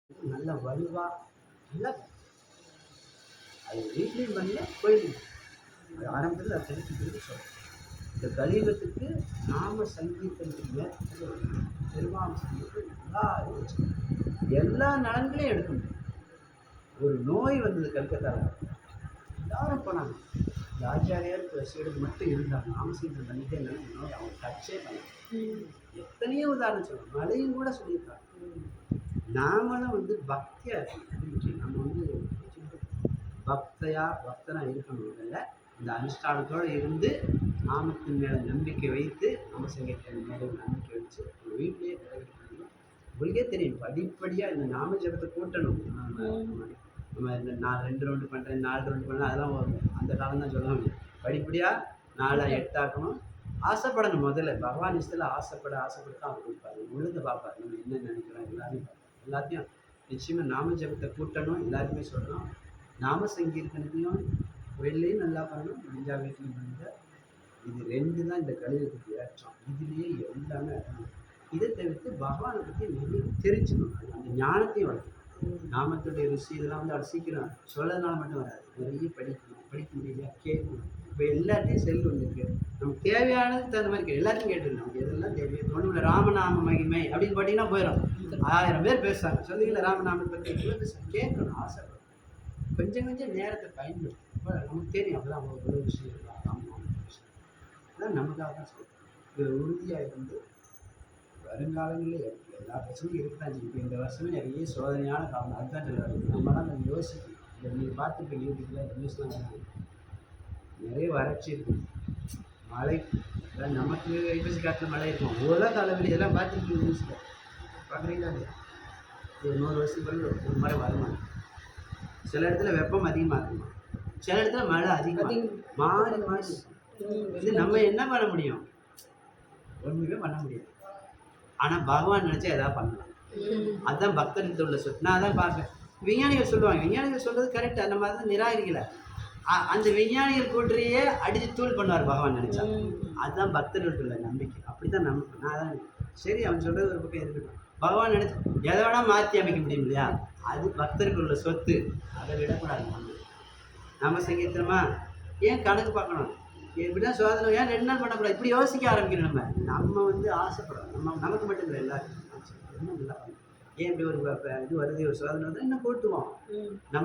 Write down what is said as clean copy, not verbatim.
நல்ல வலுவா நல்லா அது வீட்லேயும் பண்ணல, கோயிலையும் அது ஆரம்பத்தில் அது தெரிஞ்சுக்கிறது சொல்கிறேன். இந்த கலியுகத்துக்கு நாம சங்கீதத்துக்கு பெருமாள் சங்கீதம் எல்லாரும் வச்சுக்கணும். எல்லா நலன்களையும் எடுக்க முடியும். ஒரு நோய் வந்தது கல்கத்தாவில், எல்லாரும் போனாங்க. இந்த ஆச்சாரியார் சீடர் மட்டும் இருந்தாங்க. நாமசங்கீதம் பண்ணிட்டே இருந்தாங்க. நோய் அவங்க டச்சே பண்ணாங்க. எத்தனையோ உதாரணம் சொல்லணும். மழையும் கூட சொல்லியிருக்காங்க. நாமளும் பக்தியாக இருக்கணும். நம்ம பக்தனாக இருக்கணும். முதல்ல இந்த அனுஷ்டானத்தோடு இருந்து நாமத்தின் மேலே நம்பிக்கை வைத்து நாமசங்கீதத்தின் மேலே நம்பிக்கை வச்சு நம்ம வீட்டிலேயே கடைபிடிக்கணும். உங்களுக்கே தெரியும், படிப்படியாக இந்த நாம ஜபத்தை கூட்டணும். நம்ம இந்த நான் 2 ரவுண்டு பண்ணுறேன், 4 ரவுண்டு பண்ணுறேன், அதெல்லாம் அந்த காலம் தான் சொல்ல முடியும். படிப்படியாக 4 8 ஆக்கணும். ஆசைப்படணும். முதல்ல பகவான் இஷ்டத்தில் ஆசைப்பட்டு தான் அவர் கொடுப்பாரு. உள்ளதை பார்ப்பார். நம்ம என்ன நினைக்கிறோம் எல்லாத்தையும் நிச்சயமாக நாம ஜபத்தை கூட்டணும். எல்லாருமே சொல்லணும். நாம சங்கீர்த்தனத்தையும் வெளிலையும் நல்லா பண்ணணும், முடிஞ்சா வீட்டிலையும் பண்ணுங்க. இது 2 தான் இந்த கலியுகத்துக்கு ஏற்றம். இதுலேயே எல்லாமே இருக்கணும். இதை தவிர்த்து பகவானை பற்றி நிறைய தெரிஞ்சுக்கணும். அந்த ஞானத்தையும் வளர்க்கணும். நாமத்துடைய ருசி இதெல்லாம் அவர் சீக்கிரம் சொல்லதுனால மட்டும் வராது. நிறைய படிக்கணும், படிக்க முடியலையா கேட்கணும். இப்போ எல்லாத்தையும் செல் வந்துருக்கு. நமக்கு தேவையானதுக்கு தகுந்த மாதிரி எல்லாத்தையும் கேட்டுருக்கோம். நமக்கு எதெல்லாம் தேவையோ ஒன்றும் இல்லை. ராமநாம மகிமை அப்படின்னு பார்த்தீங்கன்னா போயிடும். 1000 பேர் பேசுகிறாங்க. சொல்லுங்கள ராமநாமத்தை பற்றி கேட்கணும், ஆசைப்படும். கொஞ்சம் நேரத்தை பயன்படுத்தும். இப்போ நமக்கு தெரியும் அப்போ தான் அவங்க ஒரு விஷயம் இருக்கலாம். ராமநாம விஷயம் அதான் நமக்காக தான் சொல்லுவோம். இது உறுதியாக இருந்து வருங்காலங்களில் எல்லா பிரச்சனையும் இருக்குதான். இப்போ இந்த வருஷமே நிறைய சோதனையான காலம். அதுதான் சொல்லுவாங்க. நம்மளாம் நம்ம யோசிக்கணும். இப்போ நீங்கள் பார்த்துருப்பீங்க யூடியூப்பில் நியூஸ்லாம் வருது. நிறைய வறட்சி இருக்கும். மழை நமக்கு ஐப்பசி காட்டில் மழை இருக்கும். உலக அளவில் இதெல்லாம் பார்த்துருக்கீங்க நியூஸில் பார்க்குறீங்களா? ஒரு 100 வருஷத்துக்கு பிறகு ஒரு முறை வருமானம். சில இடத்துல வெப்பம் அதிகமாக இருக்குமா, சில இடத்துல மழை அதிகமாக மாறி இது நம்ம என்ன பண்ண முடியும்? ஒன்றுமே பண்ண முடியாது. ஆனால் பகவான் நினச்சா எதாவது பண்ணலாம். அதுதான் பக்தர்கிட்ட உள்ள சொல். நான் அதான் பார்ப்பேன். விஞ்ஞானிகள் சொல்லுவாங்க, விஞ்ஞானிகள் சொல்கிறது கரெக்ட். அந்த மாதிரி தான் நிராகரிக்கலை. அந்த விஞ்ஞானிகள் கூற்றியே அடித்து தூள் பண்ணுவார் பகவான் நினச்சா. அதுதான் பக்தர்கள்ட்ட உள்ள நம்பிக்கை. அப்படி தான் நம்பிக்கை. நான் தான் சரி அவன் சொல்கிறது ஒரு பக்கம் இருக்கட்டும். பகவான் நினச்சி எதை வேணால் மாற்றி அமைக்க முடியும் இல்லையா? அது பக்தர்கள் உள்ள சொத்து. அதை விடக்கூடாது. நம்ம சங்கீதமா ஏன் கணக்கு பார்க்கணும்? இப்படிதான் சோதனை ஏன் 2 நாள் பண்ணக்கூடாது? இப்படி யோசிக்க ஆரம்பிக்கணும். நம்ம ஆசைப்படணும். நமக்கு மட்டும் இல்லை, எல்லாருக்கும் என்ன நல்லா பண்ணணும். ஏன் இப்படி ஒரு இது வருது, ஒரு சோதனை வந்து இன்னும் கூட்டுவோம். நம்ம